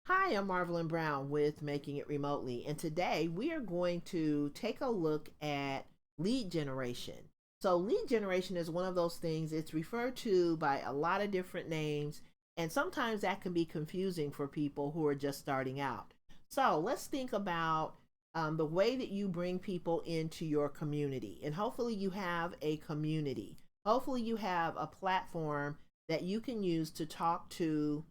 Hi, I'm Marvelyn Brown with Making It Remotely, and today we are going to take a look at lead generation. So, lead generation is one of those things, it's referred to by a lot of different names, and sometimes that can be confusing for people who are just starting out. So, let's think about the way that you bring people into your community, and hopefully, you have a community. Hopefully, you have a platform that you can use to talk to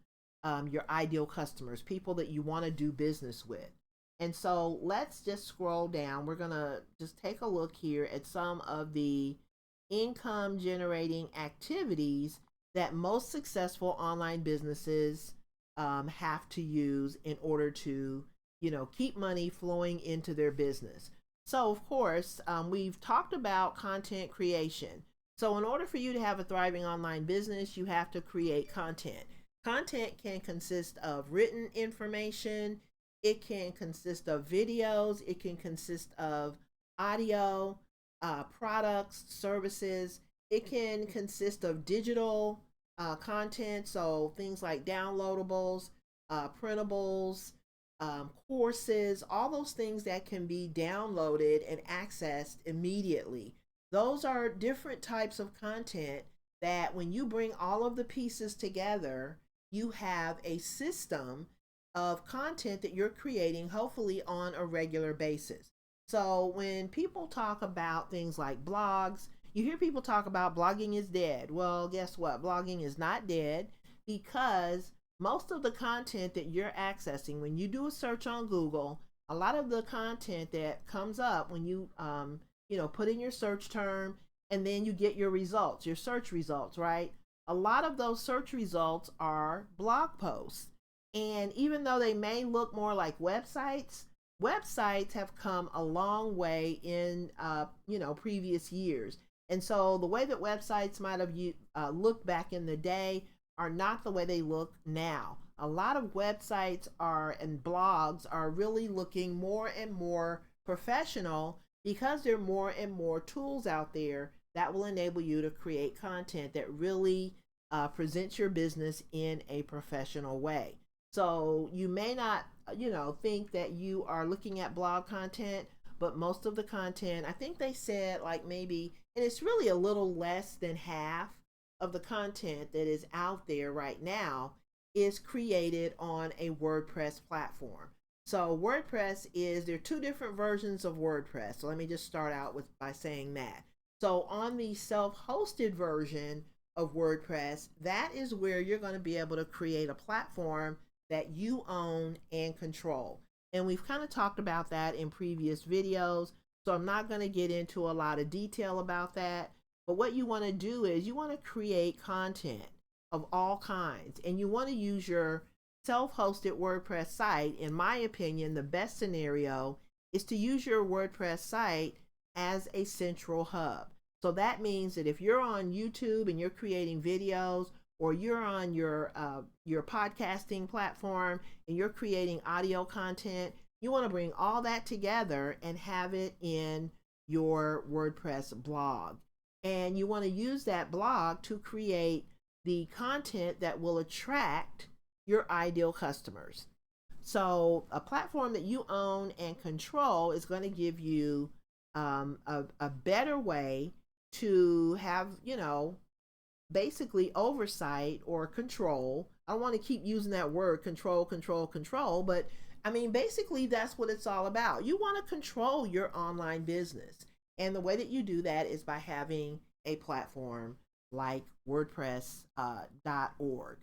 your ideal customers, people that you want to do business with. And so let's just scroll down. We're going to just take a look here at some of the income generating activities that most successful online businesses have to use in order to, keep money flowing into their business. So, of course, we've talked about content creation. So, in order for you to have a thriving online business, you have to create content. Content can consist of written information, it can consist of videos, it can consist of audio, products, services, it can consist of digital content, so things like downloadables, printables, courses, all those things that can be downloaded and accessed immediately. Those are different types of content that when you bring all of the pieces together, you have a system of content that you're creating, hopefully on a regular basis. So when people talk about things like blogs, you hear people talk about blogging is dead. Well, guess what? Blogging is not dead because most of the content that you're accessing, when you do a search on Google, a lot of the content that comes up when you put in your search term and then you get your results, your search results, right? A lot of those search results are blog posts. And even though they may look more like websites, websites have come a long way in previous years. And so the way that websites might have looked back in the day are not the way they look now. A lot of websites are and blogs are really looking more and more professional because there are more and more tools out there that will enable you to create content that really presents your business in a professional way. So you may not, think that you are looking at blog content, but most of the content, I think they said like maybe, and it's really a little less than half of the content that is out there right now is created on a WordPress platform. So WordPress is there are two different versions of WordPress. So let me just start out with by saying that. So on the self-hosted version of WordPress, that is where you're going to be able to create a platform that you own and control. And we've kind of talked about that in previous videos. So I'm not going to get into a lot of detail about that. But what you want to do is you want to create content of all kinds and you want to use your self-hosted WordPress site. In my opinion, the best scenario is to use your WordPress site as a central hub. So that means that if you're on YouTube and you're creating videos, or you're on your podcasting platform and you're creating audio content, you want to bring all that together and have it in your WordPress blog. And you want to use that blog to create the content that will attract your ideal customers. So, a platform that you own and control is going to give you a better way to have, basically oversight or control. I don't want to keep using that word control, control, control, but I mean, basically, that's what it's all about. You want to control your online business. And the way that you do that is by having a platform like WordPress.org.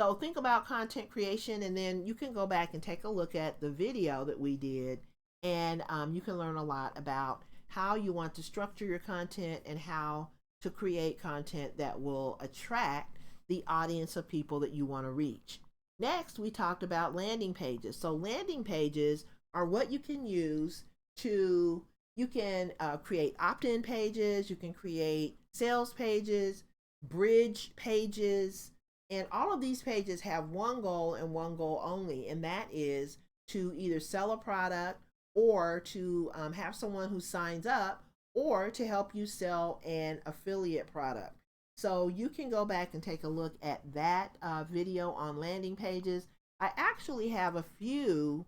So think about content creation, and then you can go back and take a look at the video that we did, and you can learn a lot about how you want to structure your content and how to create content that will attract the audience of people that you want to reach. Next, we talked about landing pages. So landing pages are what you can use to, you can create opt-in pages, you can create sales pages, bridge pages, and all of these pages have one goal and one goal only, and that is to either sell a product or to have someone who signs up or to help you sell an affiliate product. So you can go back and take a look at that video on landing pages. I actually have a few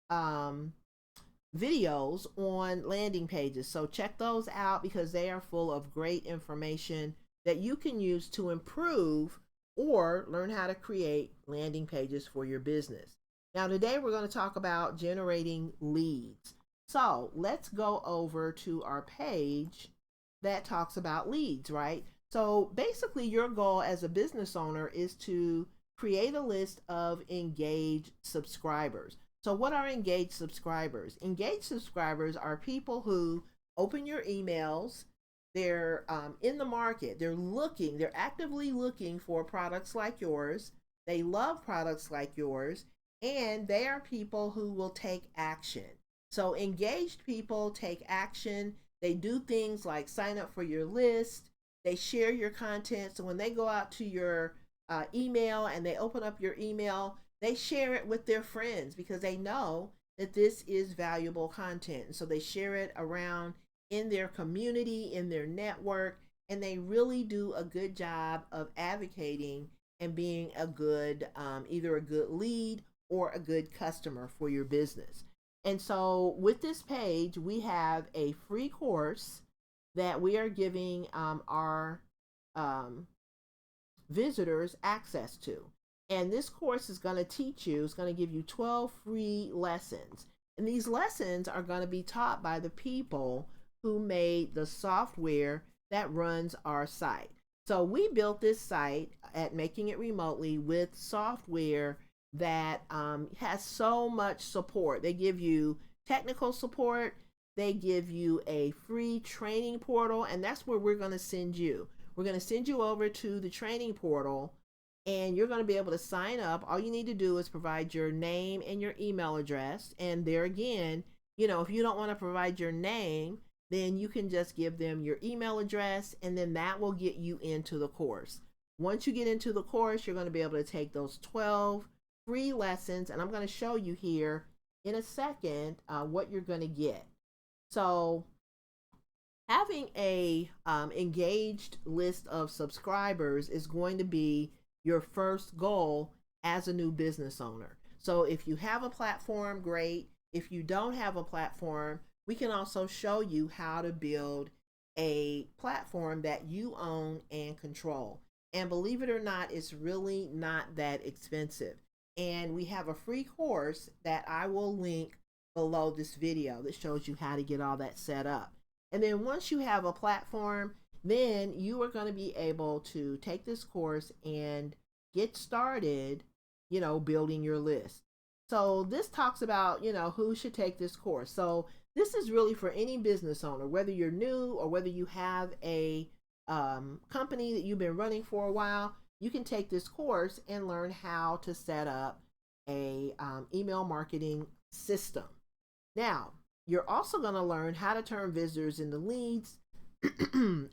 um, videos on landing pages. So check those out because they are full of great information that you can use to improve or learn how to create landing pages for your business. Now, today we're going to talk about generating leads. So let's go over to our page that talks about leads, right? So basically, your goal as a business owner is to create a list of engaged subscribers. So, what are engaged subscribers? Engaged subscribers are people who open your emails. They're in the market. They're actively looking for products like yours. They love products like yours. And they are people who will take action. So, engaged people take action. They do things like sign up for your list. They share your content. So, when they go out to your email and they open up your email, they share it with their friends because they know that this is valuable content. And so they share it around in their community, in their network, and they really do a good job of advocating and being a good, either a good lead or a good customer for your business. And so with this page, we have a free course that we are giving our visitors access to. And this course is going to teach you, it's going to give you 12 free lessons. And these lessons are going to be taught by the people who made the software that runs our site. So we built this site at Making It Remotely with software that has so much support. They give you technical support, they give you a free training portal, and that's where we're going to send you. We're going to send you over to the training portal and you're going to be able to sign up. All you need to do is provide your name and your email address. And there again, if you don't want to provide your name, then you can just give them your email address and then that will get you into the course. Once you get into the course, you're going to be able to take those 12 free lessons. And I'm going to show you here in a second what you're going to get. So having a engaged list of subscribers is going to be your first goal as a new business owner. So if you have a platform, great. If you don't have a platform, we can also show you how to build a platform that you own and control. And believe it or not, it's really not that expensive. And we have a free course that I will link below this video that shows you how to get all that set up. And then once you have a platform, then you are going to be able to take this course and get started, building your list. So this talks about, who should take this course. So this is really for any business owner, whether you're new or whether you have a company that you've been running for a while. You can take this course and learn how to set up a email marketing system. Now, you're also going to learn how to turn visitors into leads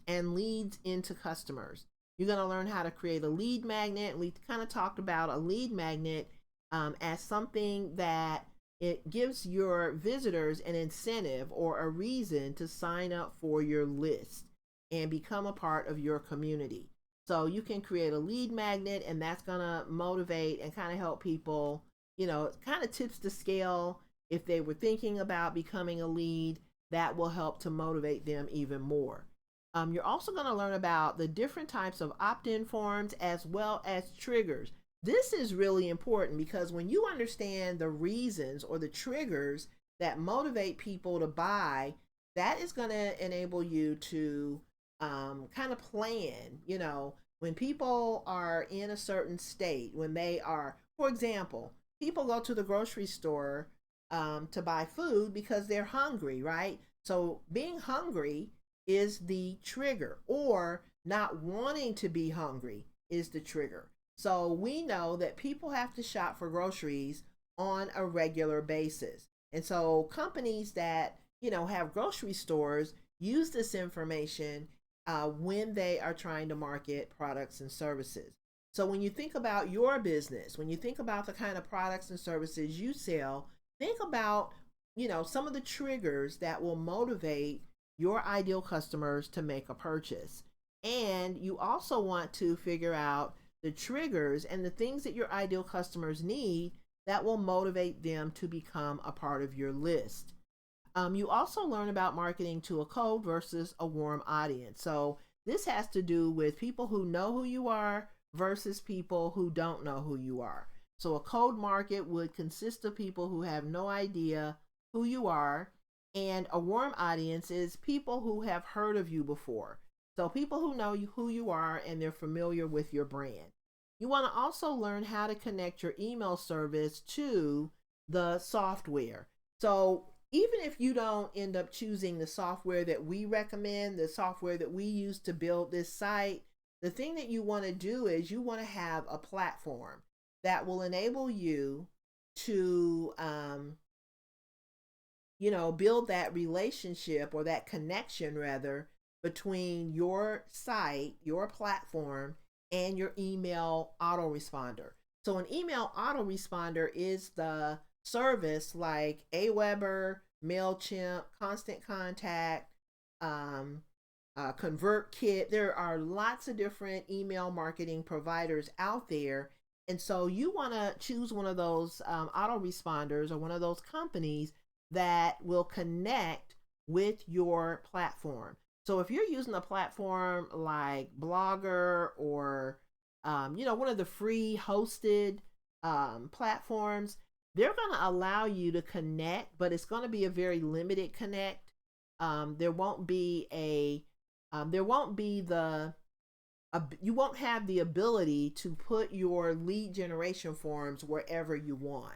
and leads into customers. You're going to learn how to create a lead magnet. We kind of talked about a lead magnet as something that it gives your visitors an incentive or a reason to sign up for your list and become a part of your community. So you can create a lead magnet and that's going to motivate and kind of help people, it kind of tips the scale. If they were thinking about becoming a lead, that will help to motivate them even more. You're also going to learn about the different types of opt-in forms as well as triggers. This is really important because when you understand the reasons or the triggers that motivate people to buy, that is going to enable you to kind of plan, when people are in a certain state, when they are, for example, people go to the grocery store to buy food because they're hungry, right? So being hungry is the trigger, or not wanting to be hungry is the trigger. So we know that people have to shop for groceries on a regular basis. And so companies that, have grocery stores use this information when they are trying to market products and services. So when you think about your business, when you think about the kind of products and services you sell, think about, some of the triggers that will motivate your ideal customers to make a purchase. And you also want to figure out the triggers and the things that your ideal customers need that will motivate them to become a part of your list. You also learn about marketing to a cold versus a warm audience. So this has to do with people who know who you are versus people who don't know who you are. So a cold market would consist of people who have no idea who you are, and a warm audience is people who have heard of you before. So people who know who you are and they're familiar with your brand. You want to also learn how to connect your email service to the software. So even if you don't end up choosing the software that we recommend, the software that we use to build this site, the thing that you want to do is you want to have a platform that will enable you to build that relationship, or that connection rather, between your site, your platform, and your email autoresponder. So an email autoresponder is the service like Aweber, MailChimp, Constant Contact, ConvertKit. There are lots of different email marketing providers out there. And so you want to choose one of those autoresponders, or one of those companies that will connect with your platform. So if you're using a platform like Blogger, or one of the free hosted platforms, they're going to allow you to connect, but it's going to be a very limited connect. There won't be you won't have the ability to put your lead generation forms wherever you want.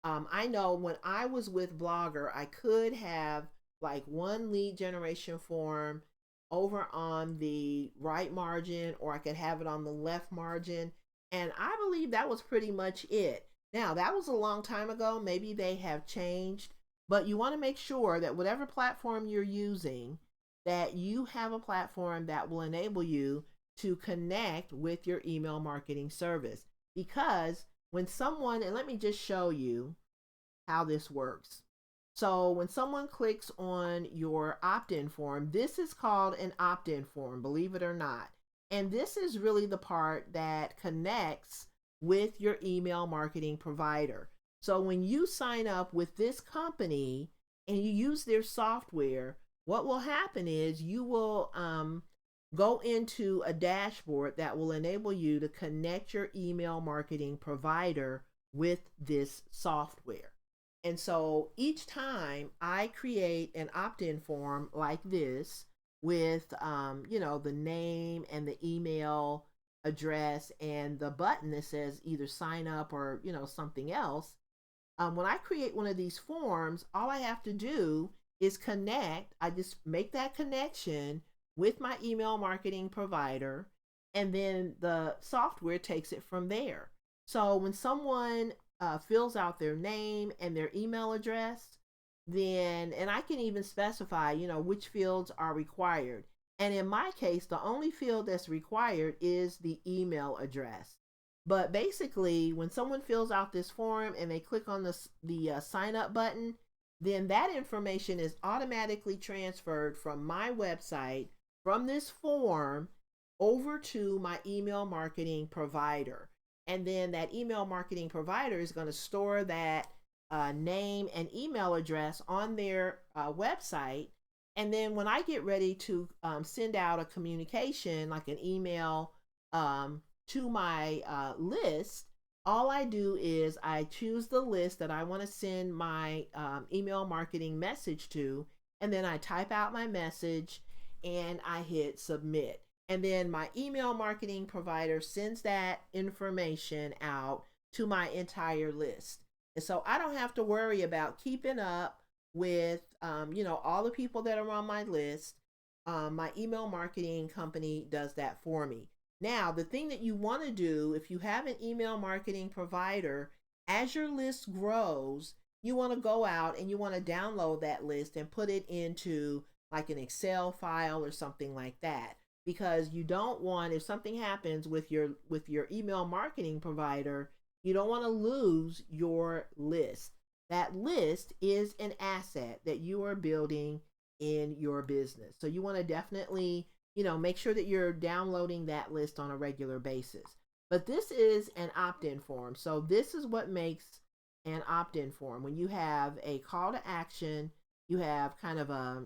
I know when I was with Blogger, I could have like one lead generation form over on the right margin, or I could have it on the left margin. And I believe that was pretty much it. Now, that was a long time ago. Maybe they have changed, but you want to make sure that whatever platform you're using, that you have a platform that will enable you to connect with your email marketing service. Because when someone, and let me just show you how this works. So when someone clicks on your opt-in form, this is called an opt-in form, believe it or not. And this is really the part that connects with your email marketing provider. So when you sign up with this company and you use their software, what will happen is you will go into a dashboard that will enable you to connect your email marketing provider with this software. And so each time I create an opt-in form like this with, the name and the email address and the button that says either sign up or, something else. When I create one of these forms, all I have to do is connect. I just make that connection with my email marketing provider, and then the software takes it from there. So when someone fills out their name and their email address, and I can even specify, which fields are required. And in my case, the only field that's required is the email address. But basically, when someone fills out this form and they click on the sign up button, then that information is automatically transferred from my website, from this form, over to my email marketing provider. And then that email marketing provider is going to store that name and email address on their website. And then when I get ready to send out a communication, like an email to my list, all I do is I choose the list that I want to send my email marketing message to, and then I type out my message and I hit submit. And then my email marketing provider sends that information out to my entire list. And so I don't have to worry about keeping up with, all the people that are on my list. My email marketing company does that for me. Now, the thing that you want to do, if you have an email marketing provider, as your list grows, you want to go out and you want to download that list and put it into like an Excel file or something like that. Because you don't want, if something happens with your email marketing provider, you don't want to lose your list. That list is an asset that you are building in your business. So you want to definitely, make sure that you're downloading that list on a regular basis. But this is an opt-in form. So this is what makes an opt-in form. When you have a call to action, you have kind of a,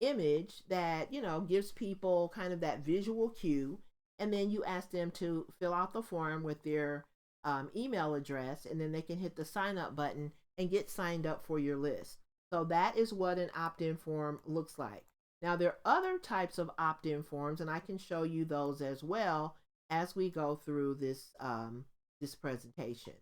image that, gives people kind of that visual cue. And then you ask them to fill out the form with their email address, and then they can hit the sign up button and get signed up for your list. So that is what an opt-in form looks like. Now, there are other types of opt-in forms, and I can show you those as well as we go through this presentation.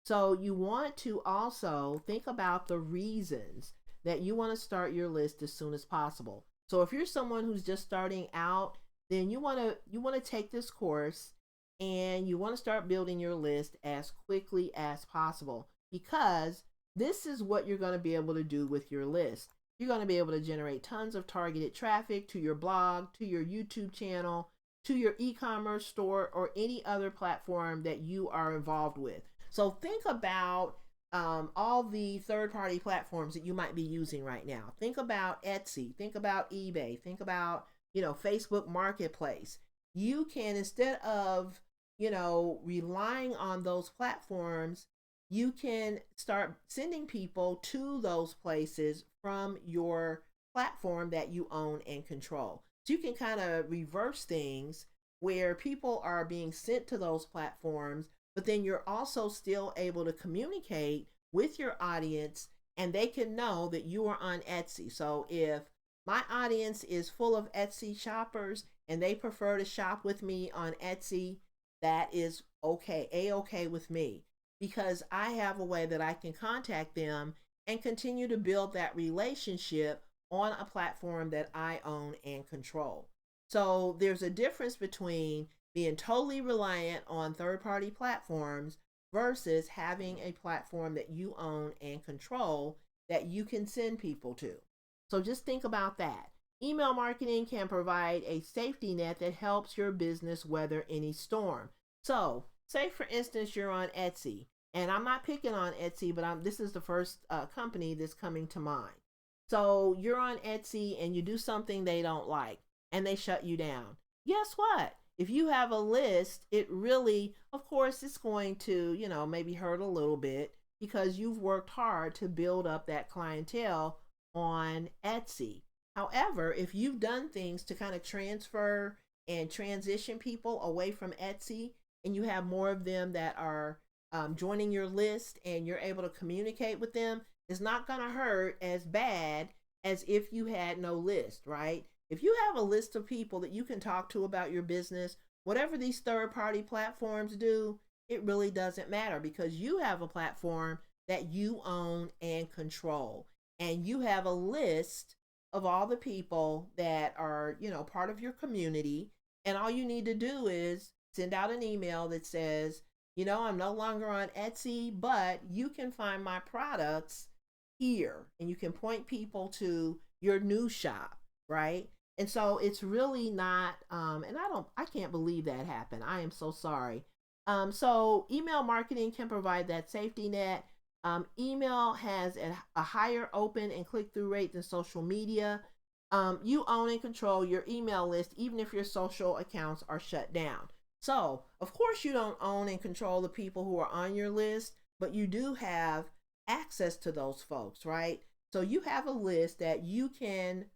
So you want to also think about the reasons that you want to start your list as soon as possible. So if you're someone who's just starting out, then you want to take this course and you want to start building your list as quickly as possible, because this is what you're going to be able to do with your list. You're going to be able to generate tons of targeted traffic to your blog, to your YouTube channel, to your e-commerce store, or any other platform that you are involved with. So think about all the third-party platforms that you might be using right now. Think about Etsy. Think about eBay. Think about, Facebook Marketplace. You can, instead of, relying on those platforms, you can start sending people to those places from your platform that you own and control. So you can kind of reverse things where people are being sent to those platforms, but then you're also still able to communicate with your audience and they can know that you are on Etsy. So if my audience is full of Etsy shoppers and they prefer to shop with me on Etsy, that is okay, A-okay with me, because I have a way that I can contact them and continue to build that relationship on a platform that I own and control. So there's a difference between being totally reliant on third-party platforms versus having a platform that you own and control that you can send people to. So just think about that. Email marketing can provide a safety net that helps your business weather any storm. So say, for instance, you're on Etsy, and I'm not picking on Etsy, but this is the first company that's coming to mind. So you're on Etsy and you do something they don't like and they shut you down. Guess what? If you have a list, it really, of course, it's going to, maybe hurt a little bit because you've worked hard to build up that clientele on Etsy. However, if you've done things to kind of transfer and transition people away from Etsy, and you have more of them that are joining your list and you're able to communicate with them, it's not going to hurt as bad as if you had no list, right? If you have a list of people that you can talk to about your business, whatever these third-party platforms do, it really doesn't matter, because you have a platform that you own and control. And you have a list of all the people that are, part of your community. And all you need to do is send out an email that says, I'm no longer on Etsy, but you can find my products here. And you can point people to your new shop, right? And so it's really not, and I can't believe that happened. I am so sorry. So email marketing can provide that safety net. Email has a higher open and click-through rate than social media. You own and control your email list, even if your social accounts are shut down. So, of course, you don't own and control the people who are on your list, but you do have access to those folks, right? So you have a list that you can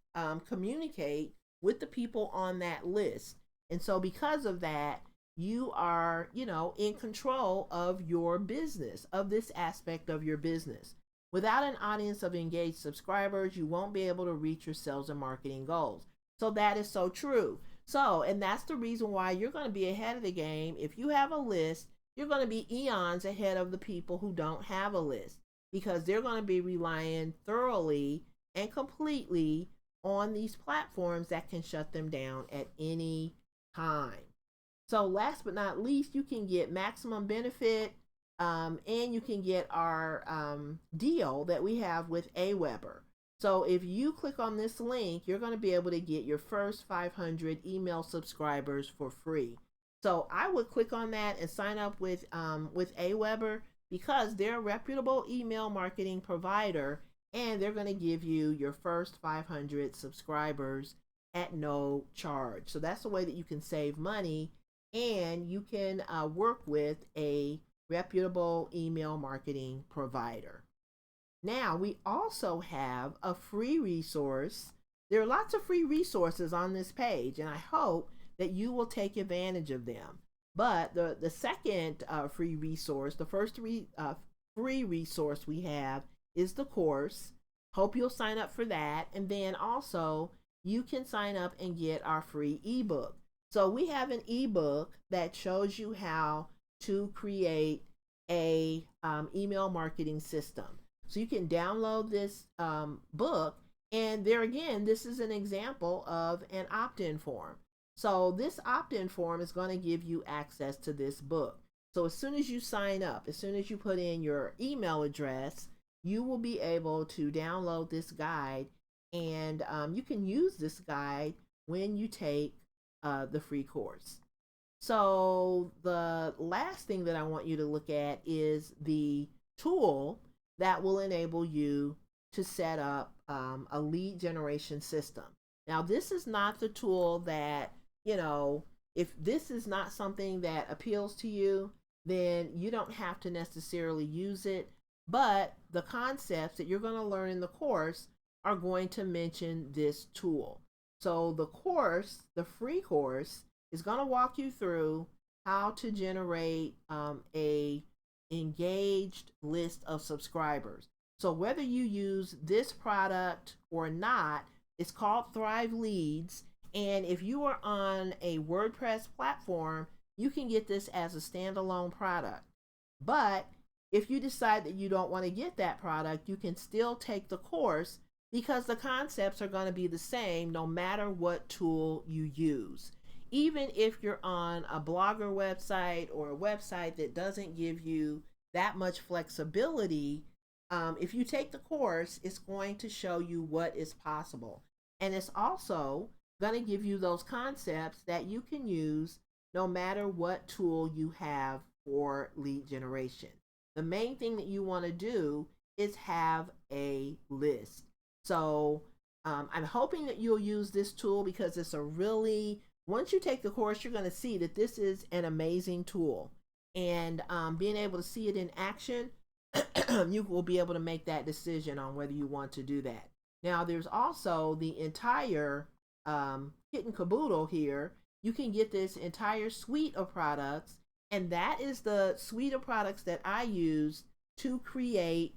communicate with the people on that list. And so because of that, you are, in control of your business, of this aspect of your business. Without an audience of engaged subscribers, you won't be able to reach your sales and marketing goals. So that is so true. So, and that's the reason why you're going to be ahead of the game. If you have a list, you're going to be eons ahead of the people who don't have a list, because they're going to be relying thoroughly and completely on these platforms that can shut them down at any time. So last but not least, you can get maximum benefit, and you can get our deal that we have with Aweber. So if you click on this link, you're going to be able to get your first 500 email subscribers for free. So I would click on that and sign up with Aweber, because they're a reputable email marketing provider, and they're going to give you your first 500 subscribers at no charge. So that's a way that you can save money, and you can work with a reputable email marketing provider. Now, we also have a free resource. There are lots of free resources on this page, and I hope that you will take advantage of them. But the second free resource, the first free resource we have is the course. Hope you'll sign up for that. And then also, you can sign up and get our free ebook. So we have an ebook that shows you how to create a email marketing system. So you can download this book, and there again, this is an example of an opt-in form. So this opt-in form is going to give you access to this book. So as soon as you sign up, as soon as you put in your email address, you will be able to download this guide, and you can use this guide when you take the free course. So the last thing that I want you to look at is the tool that will enable you to set up a lead generation system. Now, this is not the tool that, if this is not something that appeals to you, then you don't have to necessarily use it. But the concepts that you're going to learn in the course are going to mention this tool. So the course, the free course, is going to walk you through how to generate a engaged list of subscribers. So whether you use this product or not, it's called Thrive Leads. And if you are on a WordPress platform, you can get this as a standalone product. But if you decide that you don't want to get that product, you can still take the course, because the concepts are going to be the same no matter what tool you use. Even if you're on a blogger website or a website that doesn't give you that much flexibility, if you take the course, it's going to show you what is possible. And it's also going to give you those concepts that you can use no matter what tool you have for lead generation. The main thing that you want to do is have a list. So I'm hoping that you'll use this tool, because it's a really, once you take the course, you're going to see that this is an amazing tool. And being able to see it in action, you will be able to make that decision on whether you want to do that. Now, there's also the entire kit and caboodle here. You can get this entire suite of products, and that is the suite of products that I use to create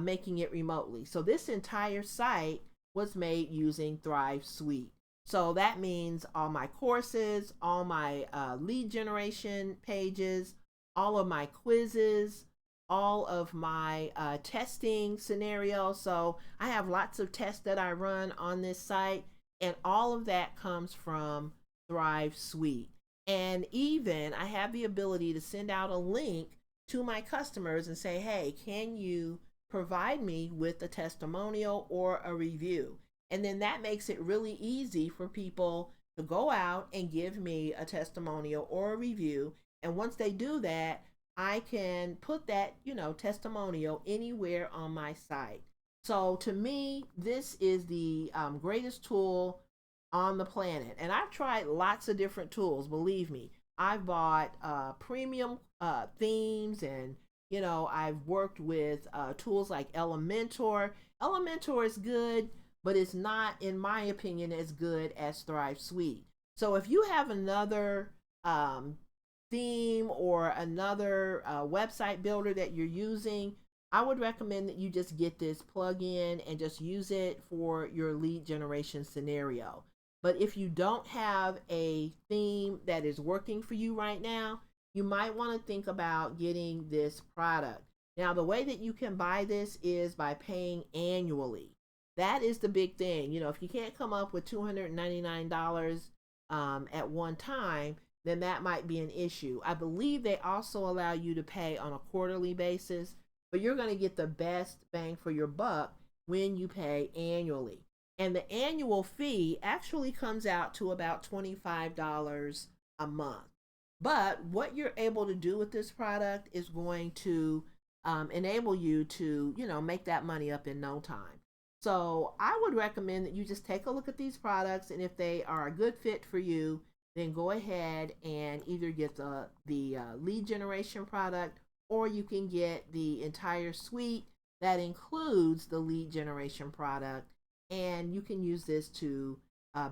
Making It Remotely. So this entire site was made using Thrive Suite. So that means all my courses, all my lead generation pages, all of my quizzes, all of my testing scenarios. So I have lots of tests that I run on this site, and all of that comes from Thrive Suite. And even I have the ability to send out a link to my customers and say, hey, can you provide me with a testimonial or a review? And then that makes it really easy for people to go out and give me a testimonial or a review. And once they do that, I can put that, testimonial anywhere on my site. So to me, this is the greatest tool on the planet. And I've tried lots of different tools, believe me. I've bought premium themes, and I've worked with tools like Elementor. Elementor is good, but it's not, in my opinion, as good as Thrive Suite. So if you have another theme or another website builder that you're using, I would recommend that you just get this plug-in and just use it for your lead generation scenario. But if you don't have a theme that is working for you right now, you might want to think about getting this product. Now, the way that you can buy this is by paying annually. That is the big thing. If you can't come up with $299 at one time, then that might be an issue. I believe they also allow you to pay on a quarterly basis, but you're going to get the best bang for your buck when you pay annually. And the annual fee actually comes out to about $25 a month. But what you're able to do with this product is going to enable you to, make that money up in no time. So I would recommend that you just take a look at these products, and if they are a good fit for you, then go ahead and either get the lead generation product or you can get the entire suite that includes the lead generation product, and you can use this to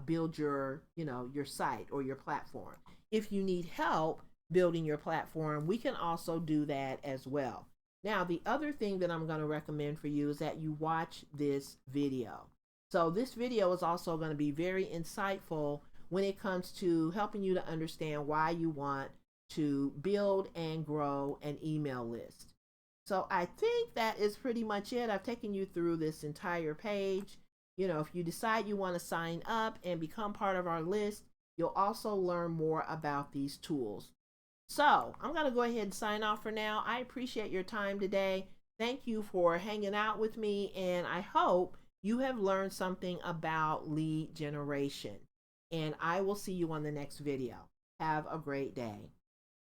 build your, your site or your platform. If you need help building your platform, we can also do that as well. Now, the other thing that I'm going to recommend for you is that you watch this video. So this video is also going to be very insightful when it comes to helping you to understand why you want to build and grow an email list. So I think that is pretty much it. I've taken you through this entire page. If you decide you want to sign up and become part of our list, you'll also learn more about these tools. So I'm going to go ahead and sign off for now. I appreciate your time today. Thank you for hanging out with me, and I hope you have learned something about lead generation. And I will see you on the next video. Have a great day.